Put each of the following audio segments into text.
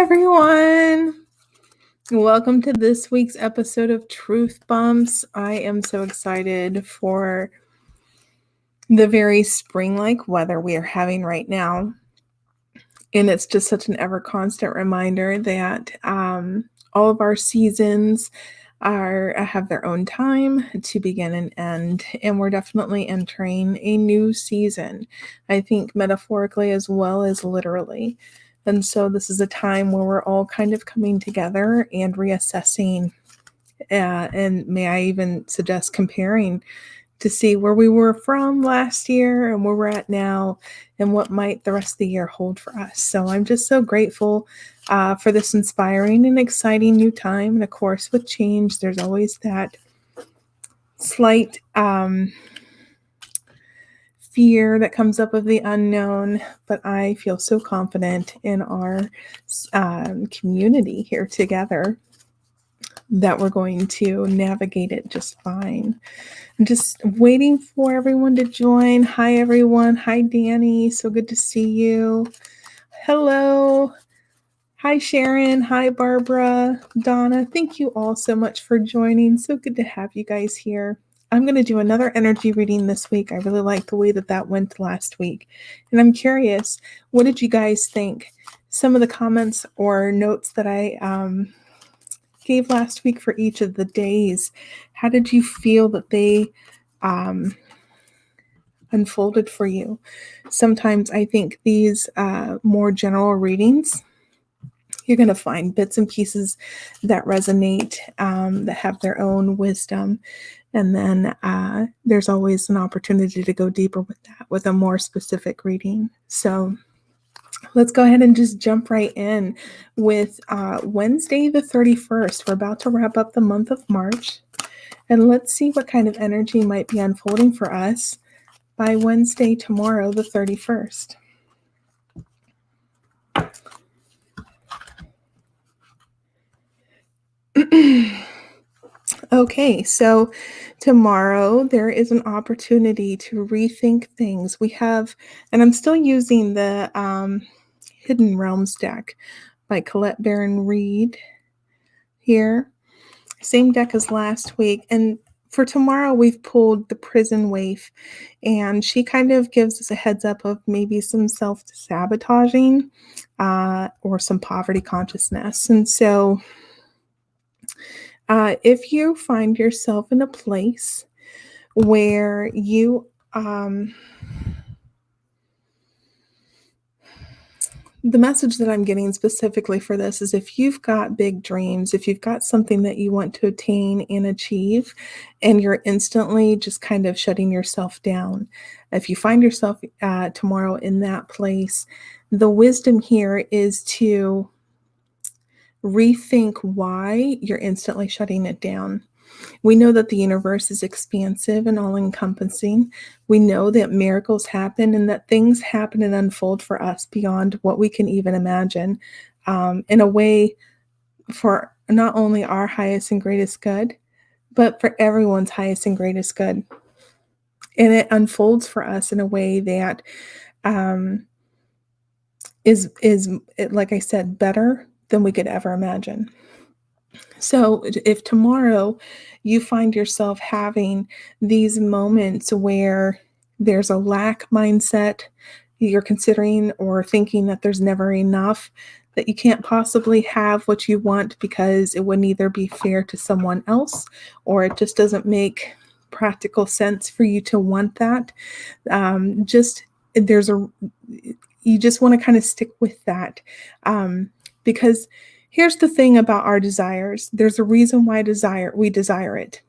everyone. Welcome to this week's episode of Truth Bumps. I am so excited for the very spring-like weather we are having right now. And it's just such an ever constant reminder that all of our seasons have their own time to begin and end. And we're definitely entering a new season, I think metaphorically as well as literally. And so this is a time where we're all kind of coming together and reassessing, and may I even suggest comparing to see where we were from last year and where we're at now and what might the rest of the year hold for us. So I'm just so grateful for this inspiring and exciting new time. And of course, with change, there's always that slight fear that comes up of the unknown, but I feel so confident in our community here together that we're going to navigate it just fine. I'm just waiting for everyone to join. Hi, everyone. Hi, Danny. So good to see you. Hello. Hi, Sharon. Hi, Barbara. Donna. Thank you all so much for joining. So good to have you guys here. I'm going to do another energy reading this week. I really like the way that went last week. And I'm curious, what did you guys think? Some of the comments or notes that I gave last week for each of the days, how did you feel that they unfolded for you? Sometimes I think these more general readings, you're going to find bits and pieces that resonate, that have their own wisdom. And then there's always an opportunity to go deeper with that, with a more specific reading. So let's go ahead and just jump right in with Wednesday the 31st. We're about to wrap up the month of March. And let's see what kind of energy might be unfolding for us by Wednesday, tomorrow, the 31st. Okay, so tomorrow there is an opportunity to rethink things. We have, and I'm still using the Hidden Realms deck by Colette Baron Reed here. Same deck as last week. And for tomorrow, we've pulled the Prison Waif, and she kind of gives us a heads up of maybe some self-sabotaging or some poverty consciousness. And so if you find yourself in a place where you the message that I'm getting specifically for this is if you've got big dreams, if you've got something that you want to attain and achieve, and you're instantly just kind of shutting yourself down, if you find yourself tomorrow in that place, the wisdom here is to rethink why you're instantly shutting it down. We know that the universe is expansive and all-encompassing. We know that miracles happen and that things happen and unfold for us beyond what we can even imagine, in a way for not only our highest and greatest good, but for everyone's highest and greatest good. And it unfolds for us in a way that is, like I said, better than we could ever imagine. So if tomorrow you find yourself having these moments where there's a lack mindset, you're considering or thinking that there's never enough, that you can't possibly have what you want because it wouldn't either be fair to someone else or it just doesn't make practical sense for you to want that. You just want to kind of stick with that, because here's the thing about our desires. There's a reason why we desire it.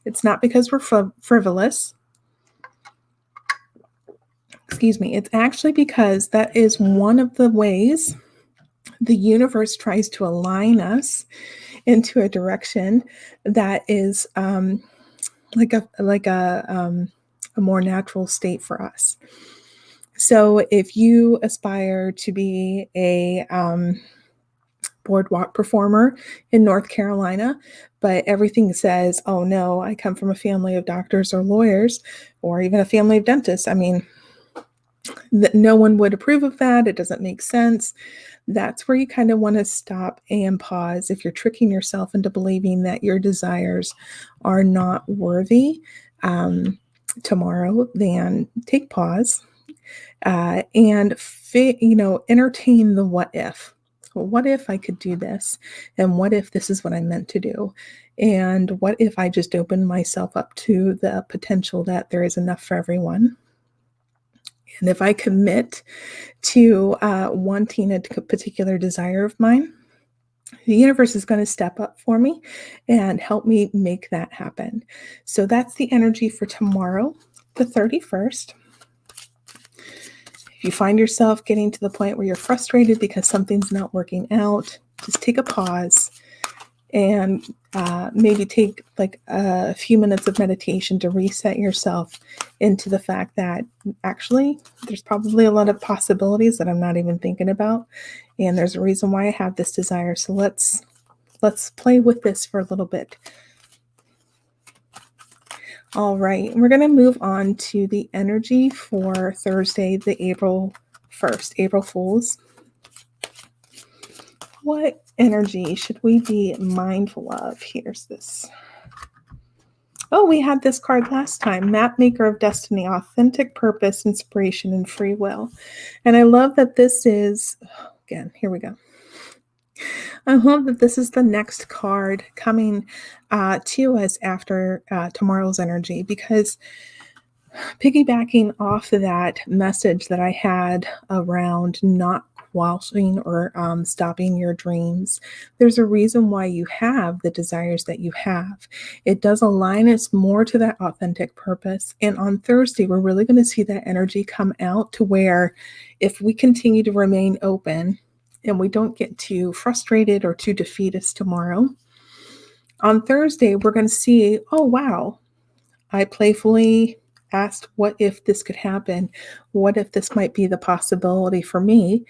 It's not because we're frivolous. Excuse me. It's actually because that is one of the ways the universe tries to align us into a direction that is like a more natural state for us. So if you aspire to be a boardwalk performer in North Carolina, but everything says, oh no, I come from a family of doctors or lawyers, or even a family of dentists. I mean, that no one would approve of that. It doesn't make sense. That's where you kind of want to stop and pause. If you're tricking yourself into believing that your desires are not worthy tomorrow, then take pause and entertain the what if. Well, what if I could do this? And what if this is what I'm meant to do? And what if I just open myself up to the potential that there is enough for everyone? And if I commit to wanting a particular desire of mine, the universe is going to step up for me and help me make that happen. So that's the energy for tomorrow, the 31st. If you find yourself getting to the point where you're frustrated because something's not working out, just take a pause and maybe take like a few minutes of meditation to reset yourself into the fact that actually there's probably a lot of possibilities that I'm not even thinking about, and there's a reason why I have this desire. So let's play with this for a little bit. All right, we're going to move on to the energy for Thursday, the April 1st, April Fools. What energy should we be mindful of? Here's this. Oh, we had this card last time. Map Maker of Destiny, Authentic Purpose, Inspiration, and Free Will. And I love that this is, again, here we go. I love that this is the next card coming to us after tomorrow's energy, because piggybacking off of that message that I had around not quashing or stopping your dreams, there's a reason why you have the desires that you have. It does align us more to that authentic purpose. And on Thursday, we're really going to see that energy come out to where if we continue to remain open and we don't get too frustrated or too defeatist tomorrow, on Thursday, we're going to see, oh, wow, I playfully asked, what if this could happen? What if this might be the possibility for me?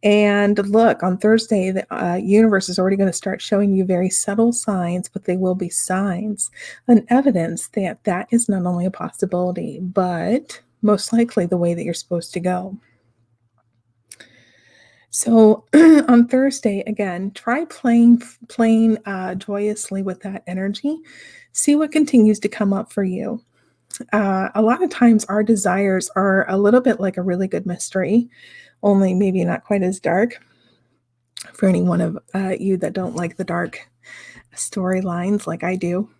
And look, on Thursday, the universe is already going to start showing you very subtle signs, but they will be signs and evidence that that is not only a possibility, but most likely the way that you're supposed to go. So on Thursday, again, try playing joyously with that energy. See what continues to come up for you. A lot of times our desires are a little bit like a really good mystery, only maybe not quite as dark. For any one of you that don't like the dark storylines like I do.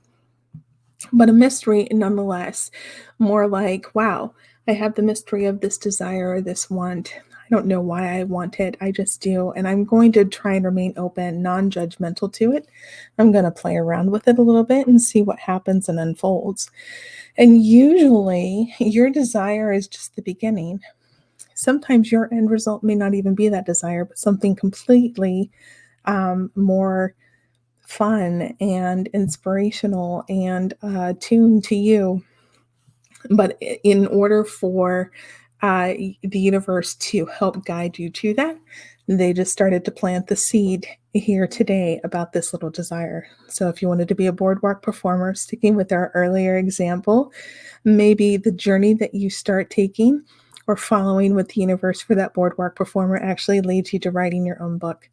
But a mystery nonetheless, more like, wow, I have the mystery of this desire or this want. I don't know why I want it. I just do. And I'm going to try and remain open, non-judgmental to it. I'm going to play around with it a little bit and see what happens and unfolds. And usually your desire is just the beginning. Sometimes your end result may not even be that desire, but something completely more fun and inspirational and tuned to you. But in order for the universe to help guide you to that, they just started to plant the seed here today about this little desire. So if you wanted to be a boardwalk performer, sticking with our earlier example, maybe the journey that you start taking or following with the universe for that boardwalk performer actually leads you to writing your own book.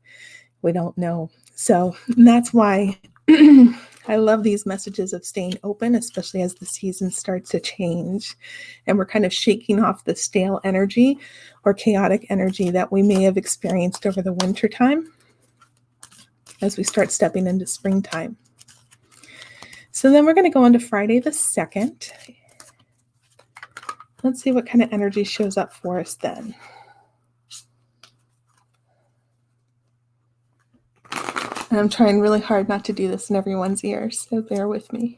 We don't know. So that's why I love these messages of staying open, especially as the season starts to change and we're kind of shaking off the stale energy or chaotic energy that we may have experienced over the winter time as we start stepping into springtime. So then we're going to go on to Friday the 2nd. Let's see what kind of energy shows up for us then. And I'm trying really hard not to do this in everyone's ears, so bear with me.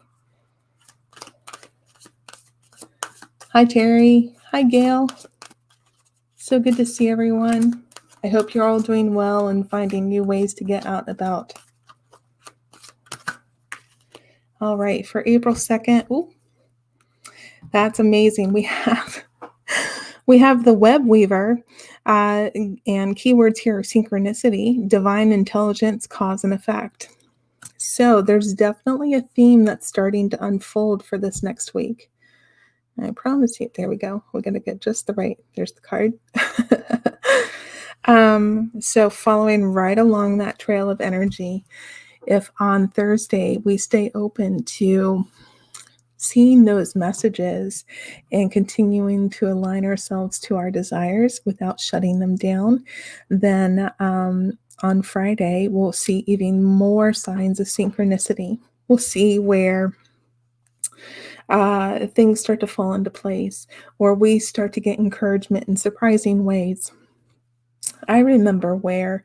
Hi, Terry. Hi, Gail. So good to see everyone. I hope you're all doing well and finding new ways to get out and about. All right, for April 2nd, ooh, that's amazing. We have the web weaver, and keywords here are synchronicity, divine intelligence, cause and effect. So there's definitely a theme that's starting to unfold for this next week. I promise you. There we go. We're going to get just the right. There's the card. So following right along that trail of energy, if on Thursday we stay open to seeing those messages and continuing to align ourselves to our desires without shutting them down, then on Friday we'll see even more signs of synchronicity. We'll see where things start to fall into place, or we start to get encouragement in surprising ways. I remember where,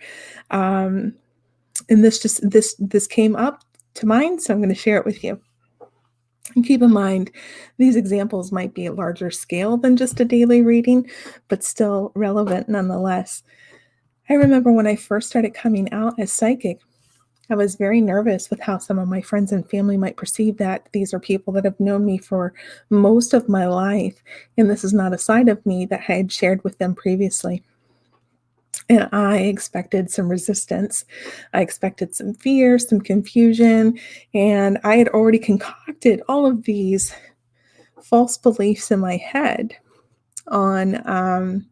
um, and this came up to mind, so I'm going to share it with you. And keep in mind, these examples might be a larger scale than just a daily reading, but still relevant nonetheless. I remember when I first started coming out as psychic, I was very nervous with how some of my friends and family might perceive that. These are people that have known me for most of my life, and this is not a side of me that I had shared with them previously. And I expected some resistance. I expected some fear, some confusion, and I had already concocted all of these false beliefs in my head on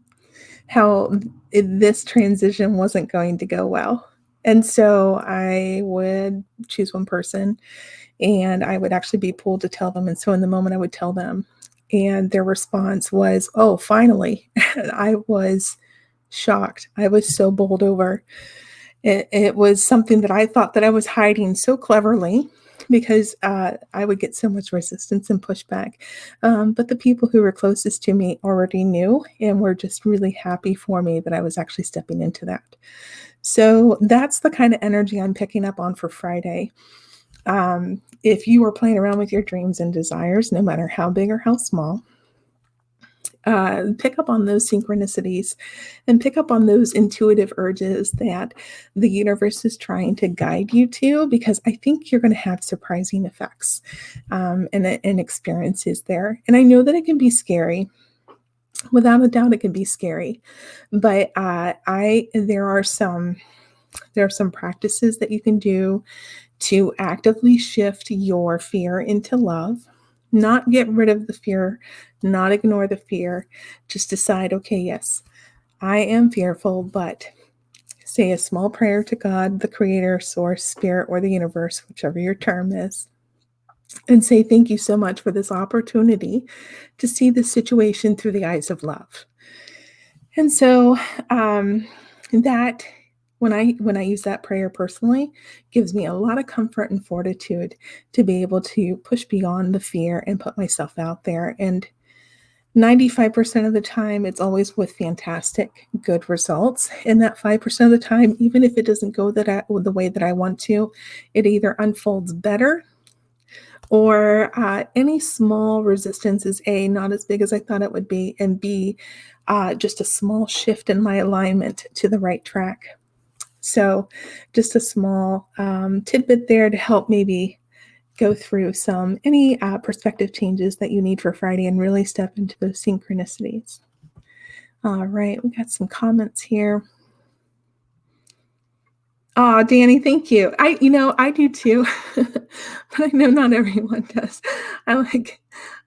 how this transition wasn't going to go well. And so I would choose one person and I would actually be pulled to tell them. And so in the moment I would tell them, and their response was, "Oh, finally." And I was shocked. I was so bowled over. It was something that I thought that I was hiding so cleverly because I would get so much resistance and pushback. But the people who were closest to me already knew and were just really happy for me that I was actually stepping into that. So that's the kind of energy I'm picking up on for Friday. If you are playing around with your dreams and desires, no matter how big or how small, pick up on those synchronicities and pick up on those intuitive urges that the universe is trying to guide you to, because I think you're going to have surprising effects and experiences there. And I know that it can be scary. Without a doubt, it can be scary. But there are some practices that you can do to actively shift your fear into love. Not get rid of the fear, not ignore the fear. Just decide, okay, yes, I am fearful, but say a small prayer to God, the creator, source, spirit, or the universe, whichever your term is, and say, thank you so much for this opportunity to see this situation through the eyes of love. And so that when I use that prayer personally, gives me a lot of comfort and fortitude to be able to push beyond the fear and put myself out there. And 95% of the time, it's always with fantastic, good results. And that 5% of the time, even if it doesn't go the way that I want to, it either unfolds better, or any small resistance is A, not as big as I thought it would be, and B, just a small shift in my alignment to the right track. So just a small tidbit there to help maybe go through any perspective changes that you need for Friday and really step into those synchronicities. All right, we got some comments here. Oh, Danny, thank you. I do too, but I know not everyone does. I like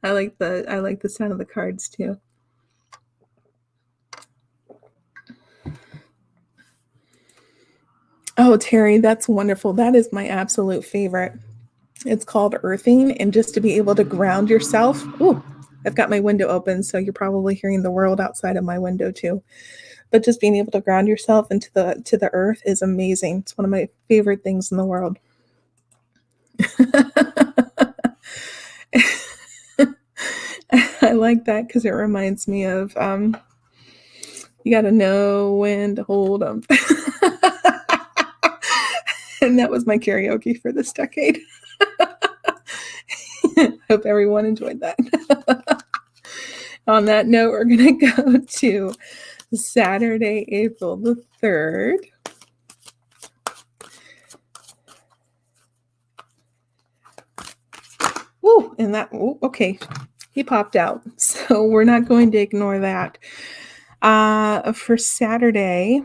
the sound of the cards too. Oh, Terry, that's wonderful. That is my absolute favorite. It's called earthing, and just to be able to ground yourself. Ooh, I've got my window open, so you're probably hearing the world outside of my window too. But just being able to ground yourself into the earth is amazing. It's one of my favorite things in the world. I like that because it reminds me of you got to know when to hold them. And that was my karaoke for this decade. Hope everyone enjoyed that. On that note, we're going to go to Saturday, April the 3rd. Woo, and that, okay, he popped out. So we're not going to ignore that. For Saturday,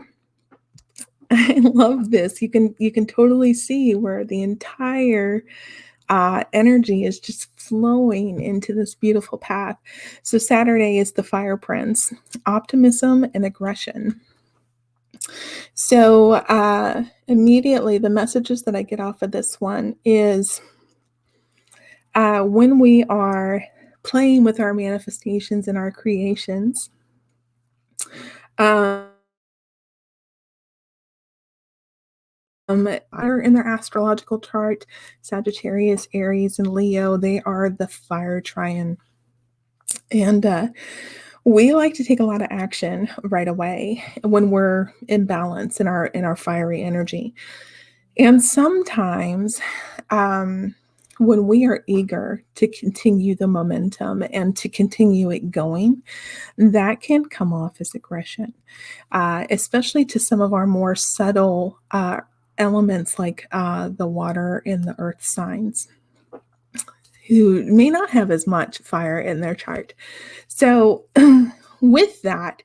I love this. You can totally see where the entire energy is just flowing into this beautiful path. So Saturday is the fire prince, optimism and aggression. So immediately the messages that I get off of this one is when we are playing with our manifestations and our creations, are in their astrological chart, Sagittarius, Aries, and Leo, they are the fire triad. And we like to take a lot of action right away when we're in balance in our fiery energy. And sometimes when we are eager to continue the momentum and to continue it going, that can come off as aggression, especially to some of our more subtle elements like the water and the earth signs who may not have as much fire in their chart. So with that,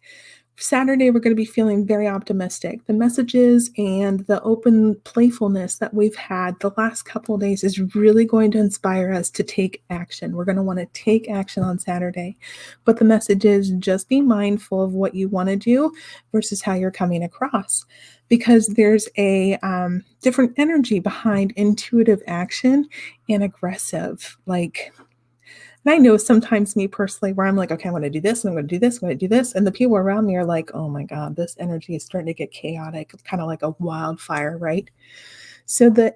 Saturday, we're going to be feeling very optimistic. The messages and the open playfulness that we've had the last couple of days is really going to inspire us to take action. We're going to want to take action on Saturday. But the message is just be mindful of what you want to do versus how you're coming across, because there's a different energy behind intuitive action and aggressive, like. And I know sometimes me personally where I'm like, okay, I'm going to do this, and I'm going to do this, I'm going to do this. And the people around me are like, oh my God, this energy is starting to get chaotic, kind of like a wildfire, right? So the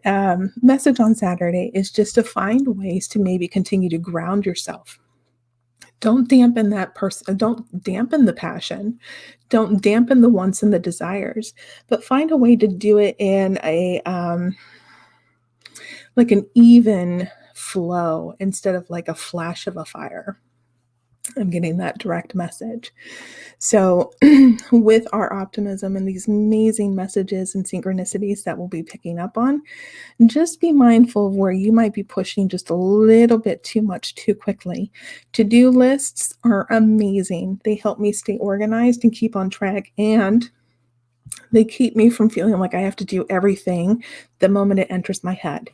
message on Saturday is just to find ways to maybe continue to ground yourself. Don't dampen that person, don't dampen the passion, don't dampen the wants and the desires, but find a way to do it in a like an even flow instead of like a flash of a fire. I'm getting that direct message. So with our optimism and these amazing messages and synchronicities that we'll be picking up on, just be mindful of where you might be pushing just a little bit too much too quickly. To-do lists are amazing. They help me stay organized and keep on track, and they keep me from feeling like I have to do everything the moment it enters my head.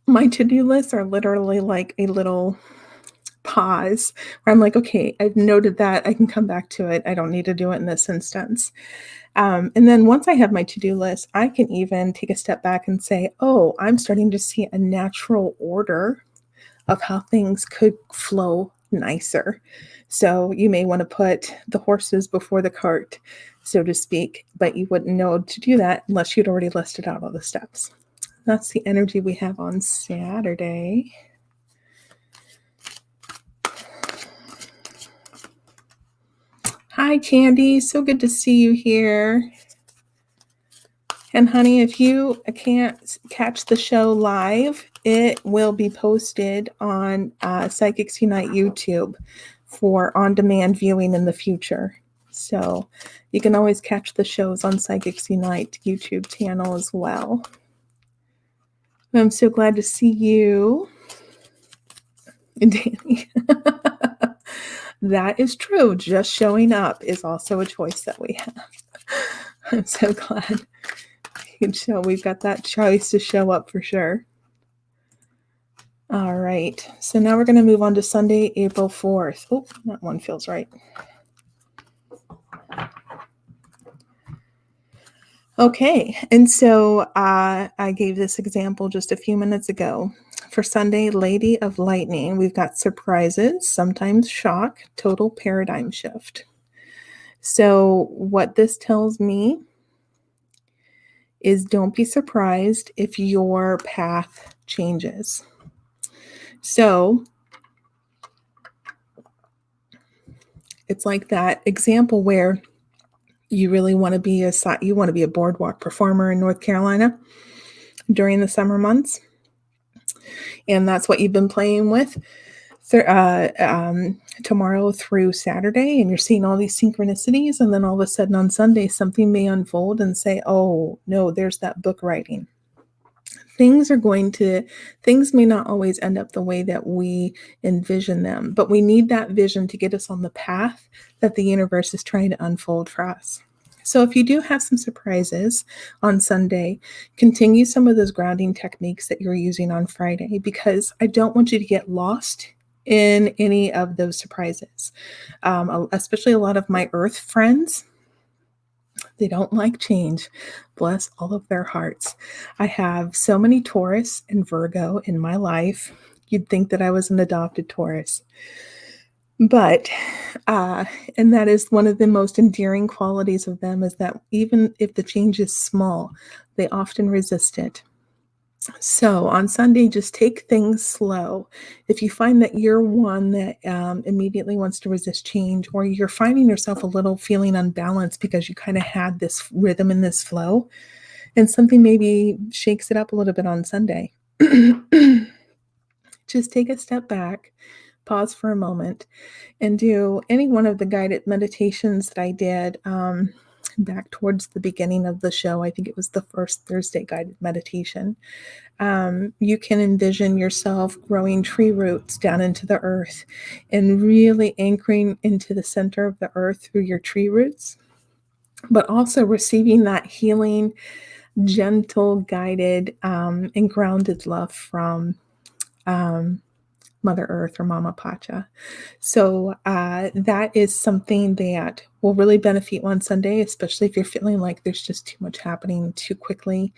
My to-do lists are literally like a little pause where I'm like, okay, I've noted that, I can come back to it. I don't need to do it in this instance. And then once I have my to-do list, I can even take a step back and say, oh, I'm starting to see a natural order of how things could flow nicer. So you may want to put the horses before the cart, so to speak, but you wouldn't know to do that unless you'd already listed out all the steps. That's the energy we have on Saturday. Hi, Candy. So good to see you here. And honey, if you can't catch the show live, it will be posted on Psychics Unite YouTube for on-demand viewing in the future. So you can always catch the shows on Psychics Unite YouTube channel as well. I'm so glad to see you, Danny. That is true. Just showing up is also a choice that we have. I'm so glad we've got that choice to show up for sure. All right. So now we're going to move on to Sunday, April 4th. Oh, that one feels right. Okay. And so I gave this example just a few minutes ago. For Sunday, Lady of Lightning, we've got surprises, sometimes shock, total paradigm shift. So what this tells me is don't be surprised if your path changes. So it's like that example where you really want to be a boardwalk performer in North Carolina during the summer months. And that's what you've been playing with tomorrow through Saturday, and you're seeing all these synchronicities, and then all of a sudden on Sunday something may unfold and say, oh no, there's that book writing. Things may not always end up the way that we envision them, but we need that vision to get us on the path that the universe is trying to unfold for us. So if you do have some surprises on Sunday, continue some of those grounding techniques that you're using on Friday, because I don't want you to get lost in any of those surprises. Especially a lot of my earth friends, they don't like change. Bless all of their hearts. I have so many Taurus and Virgo in my life. You'd think that I was an adopted Taurus. But, and that is one of the most endearing qualities of them, is that even if the change is small, they often resist it. So on Sunday, just take things slow. If you find that you're one that immediately wants to resist change, or you're finding yourself a little feeling unbalanced because you kind of had this rhythm and this flow, and something maybe shakes it up a little bit on Sunday, just take a step back, pause for a moment, and do any one of the guided meditations that I did back towards the beginning of the show. I think it was the first Thursday guided meditation. You can envision yourself growing tree roots down into the earth and really anchoring into the center of the earth through your tree roots, but also receiving that healing, gentle, guided, and grounded love from Mother Earth or Mama Pacha. So that is something that will really benefit on Sunday, especially if you're feeling like there's just too much happening too quickly.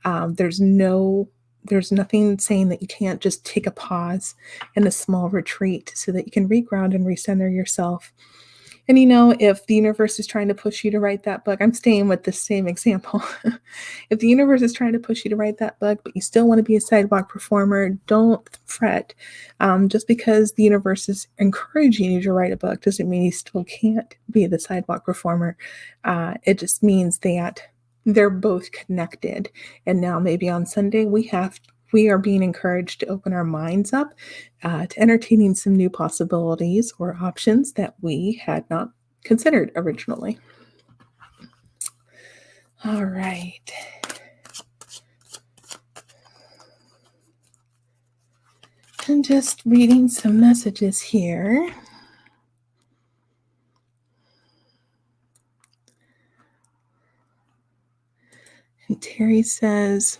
There's nothing saying that you can't just take a pause and a small retreat so that you can reground and recenter yourself. And if the universe is trying to push you to write that book, I'm staying with the same example. If the universe is trying to push you to write that book, but you still want to be a sidewalk performer, don't fret. Just because the universe is encouraging you to write a book doesn't mean you still can't be the sidewalk performer. It just means that they're both connected. And now maybe on Sunday we are being encouraged to open our minds up to entertaining some new possibilities or options that we had not considered originally. All right. I'm just reading some messages here. And Terry says,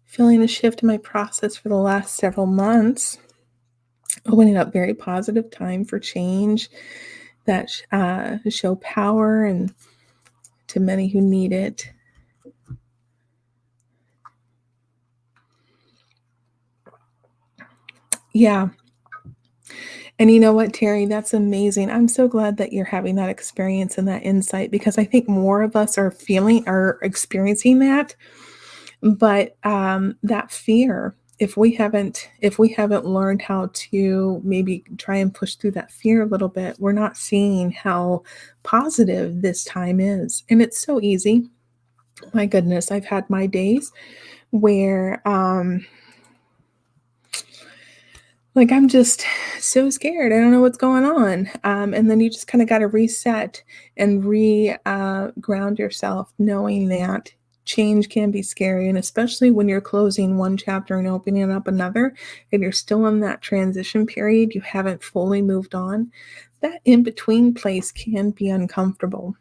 feeling a shift in my process for the last several months, opening up very positive time for change that show power and to many who need it. Yeah. And you know what, Terry, that's amazing. I'm so glad that you're having that experience and that insight, because I think more of us are experiencing that. But that fear, if we haven't learned how to maybe try and push through that fear a little bit, we're not seeing how positive this time is. And it's so easy. My goodness, I've had my days where like I'm just so scared. I don't know what's going on. And then you just kind of got to reset and ground yourself, knowing that change can be scary. And especially when you're closing one chapter and opening up another, and you're still in that transition period, you haven't fully moved on, that in between place can be uncomfortable.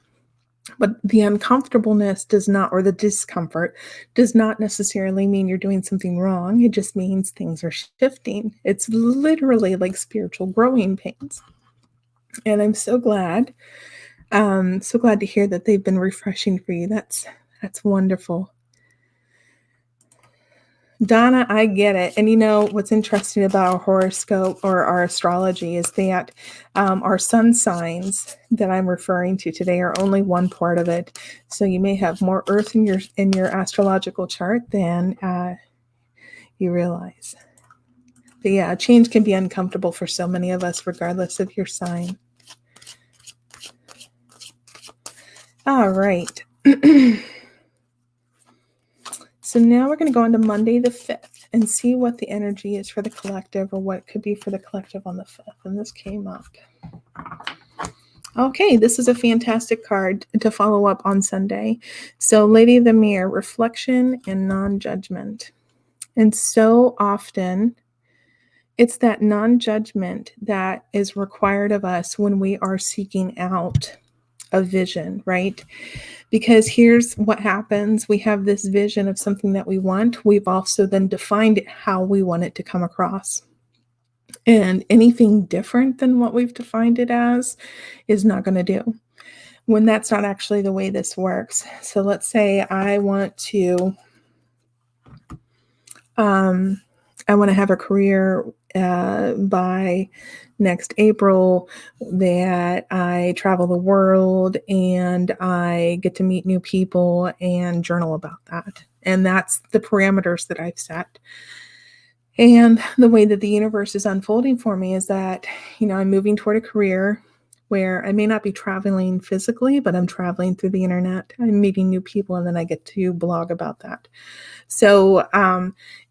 But the uncomfortableness or the discomfort does not necessarily mean you're doing something wrong. It just means things are shifting. It's literally like spiritual growing pains. And I'm so glad to hear that they've been refreshing for you. That's wonderful. Donna, I get it. And what's interesting about our horoscope or our astrology is that our sun signs that I'm referring to today are only one part of it. So you may have more earth in your astrological chart than you realize. But yeah, change can be uncomfortable for so many of us, regardless of your sign. All right. So now we're going to go on to Monday the 5th and see what the energy is for the collective, or what it could be for the collective on the 5th. And this came up. Okay, this is a fantastic card to follow up on Sunday. So Lady of the Mirror, reflection and non-judgment. And so often it's that non-judgment that is required of us when we are seeking out a vision, right? Because here's what happens. We have this vision of something that we want. We've also then defined it how we want it to come across. And anything different than what we've defined it as is not going to do, when that's not actually the way this works. So let's say I want to have a career by next April, that I travel the world and I get to meet new people and journal about that. And that's the parameters that I've set. And the way that the universe is unfolding for me is that, I'm moving toward a career where I may not be traveling physically, but I'm traveling through the internet. I'm meeting new people, and then I get to blog about that. So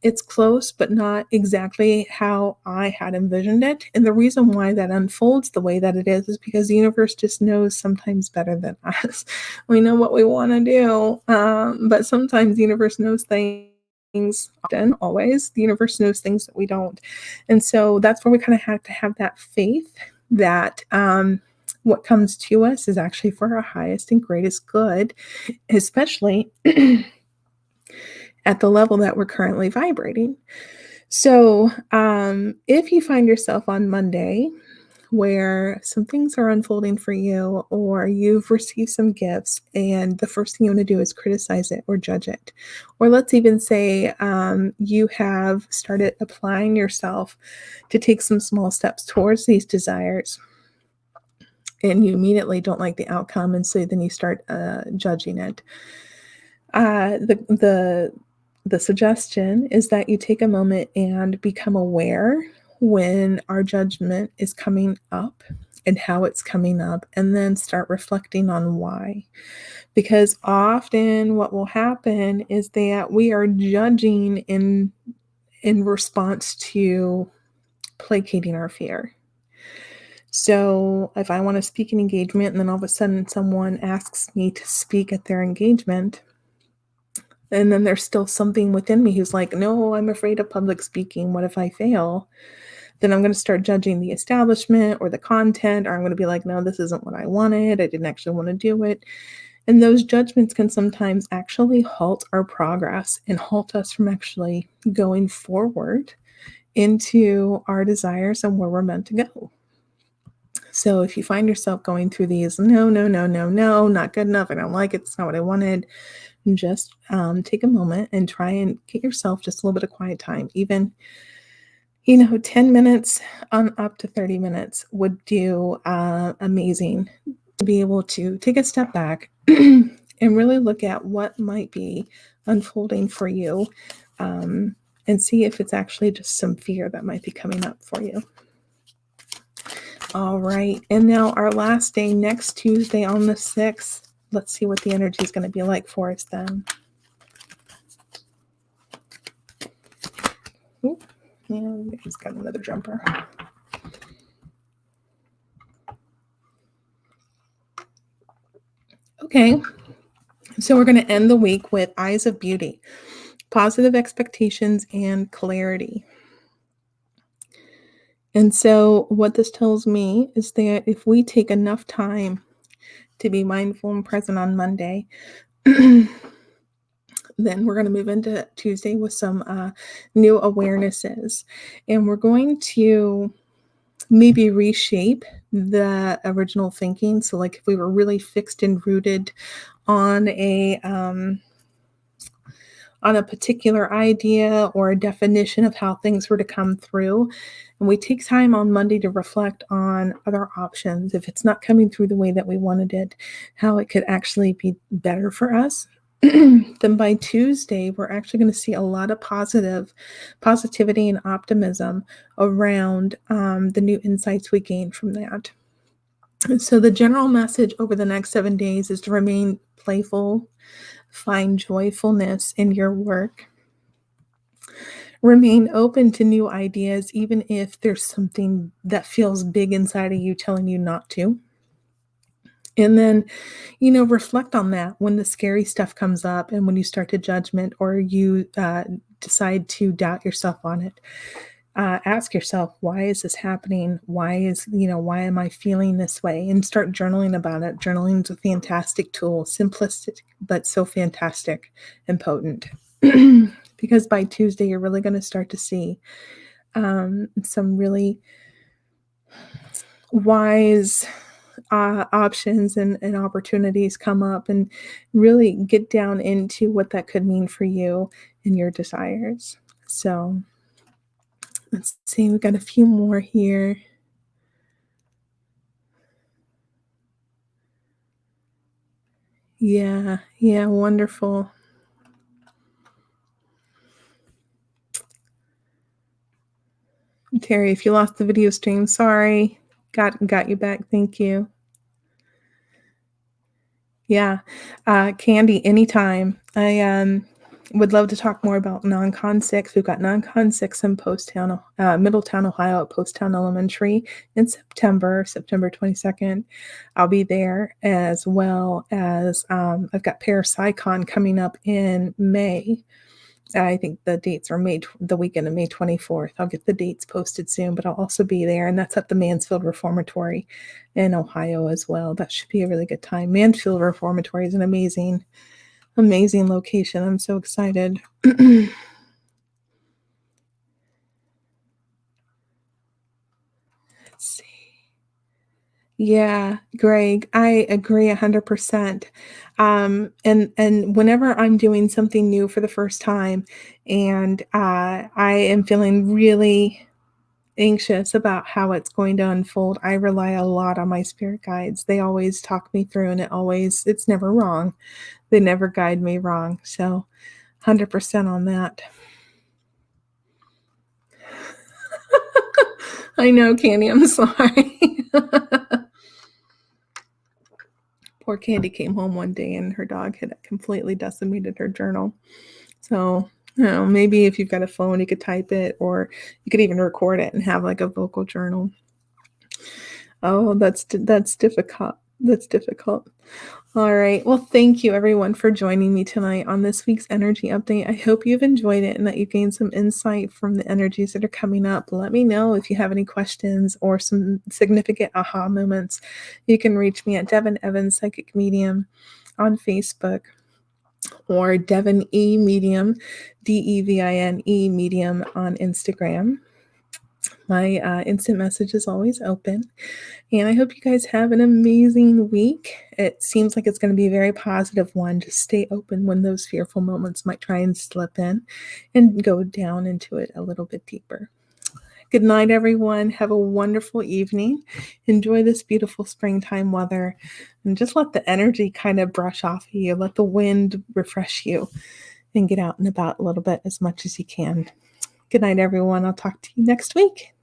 it's close, but not exactly how I had envisioned it. And the reason why that unfolds the way that it is because the universe just knows sometimes better than us. We know what we want to do, but sometimes the universe knows things. Often, always, the universe knows things that we don't. And so that's where we kind of have to have that faith that what comes to us is actually for our highest and greatest good, especially at the level that we're currently vibrating. So if you find yourself on Monday where some things are unfolding for you, or you've received some gifts and the first thing you want to do is criticize it or judge it, or let's even say you have started applying yourself to take some small steps towards these desires, and you immediately don't like the outcome, and so then you start judging it. The suggestion is that you take a moment and become aware when our judgment is coming up and how it's coming up, and then start reflecting on why. Because often what will happen is that we are judging in response to placating our fear. So if I want to speak an engagement and then all of a sudden someone asks me to speak at their engagement, and then there's still something within me who's like, no, I'm afraid of public speaking. What if I fail? Then I'm going to start judging the establishment or the content, or I'm going to be like, no, this isn't what I wanted. I didn't actually want to do it. And those judgments can sometimes actually halt our progress and halt us from actually going forward into our desires and where we're meant to go. So if you find yourself going through these, no, not good enough, I don't like it, it's not what I wanted, just take a moment and try and get yourself just a little bit of quiet time. Even 10 minutes on up to 30 minutes would do amazing to be able to take a step back and really look at what might be unfolding for you, and see if it's actually just some fear that might be coming up for you. All right. And now our last day, next Tuesday on the 6th. Let's see what the energy is going to be like for us then. Ooh, yeah, just got another jumper. Okay. So we're going to end the week with Eyes of Beauty, positive expectations and clarity. And so what this tells me is that if we take enough time to be mindful and present on Monday, then we're going to move into Tuesday with some new awarenesses. And we're going to maybe reshape the original thinking. So like if we were really fixed and rooted on a particular idea or a definition of how things were to come through, and we take time on Monday to reflect on other options, if it's not coming through the way that we wanted it, how it could actually be better for us, then by Tuesday, we're actually going to see a lot of positivity and optimism around the new insights we gain from that. So the general message over the next 7 days is to remain playful, find joyfulness in your work, remain open to new ideas, even if there's something that feels big inside of you telling you not to. And then, reflect on that when the scary stuff comes up and when you start to judgment or you decide to doubt yourself on it. ask yourself, why is this happening? Why am I feeling this way? And start journaling about it. Journaling is a fantastic tool, simplistic, but so fantastic and potent. Because by Tuesday, you're really going to start to see some really wise options and opportunities come up, and really get down into what that could mean for you and your desires. So let's see, we've got a few more here. Yeah, wonderful. Terry, if you lost the video stream, sorry. Got you back. Thank you. Yeah. Candy, anytime. I would love to talk more about non-con 6. We've got non-con 6 in Middletown, Ohio at Poasttown Elementary in September 22nd. I'll be there, as well as I've got Parapsychon coming up in May. I think the dates are the weekend of May 24th. I'll get the dates posted soon, but I'll also be there, and that's at the Mansfield Reformatory in Ohio as well. That should be a really good time. Mansfield Reformatory is an amazing location. I'm so excited. Let's see. Yeah, Greg, I agree 100%. And whenever I'm doing something new for the first time, and I am feeling really anxious about how it's going to unfold, I rely a lot on my spirit guides. They always talk me through, and it's never wrong. They never guide me wrong. So 100% on that. I know, Candy, I'm sorry. Poor Candy came home one day and her dog had completely decimated her journal. So, maybe if you've got a phone, you could type it, or you could even record it and have like a vocal journal. Oh, that's difficult. That's difficult. All right. Well, thank you everyone for joining me tonight on this week's energy update. I hope you've enjoyed it and that you gained some insight from the energies that are coming up. Let me know if you have any questions or some significant aha moments. You can reach me at Devin Evans Psychic Medium on Facebook, or Devin E Medium, Devin E Medium on Instagram. My instant message is always open. And I hope you guys have an amazing week. It seems like it's going to be a very positive one. Just stay open when those fearful moments might try and slip in, and go down into it a little bit deeper. Good night, everyone. Have a wonderful evening. Enjoy this beautiful springtime weather, and just let the energy kind of brush off of you. Let the wind refresh you, and get out and about a little bit as much as you can. Good night, everyone. I'll talk to you next week.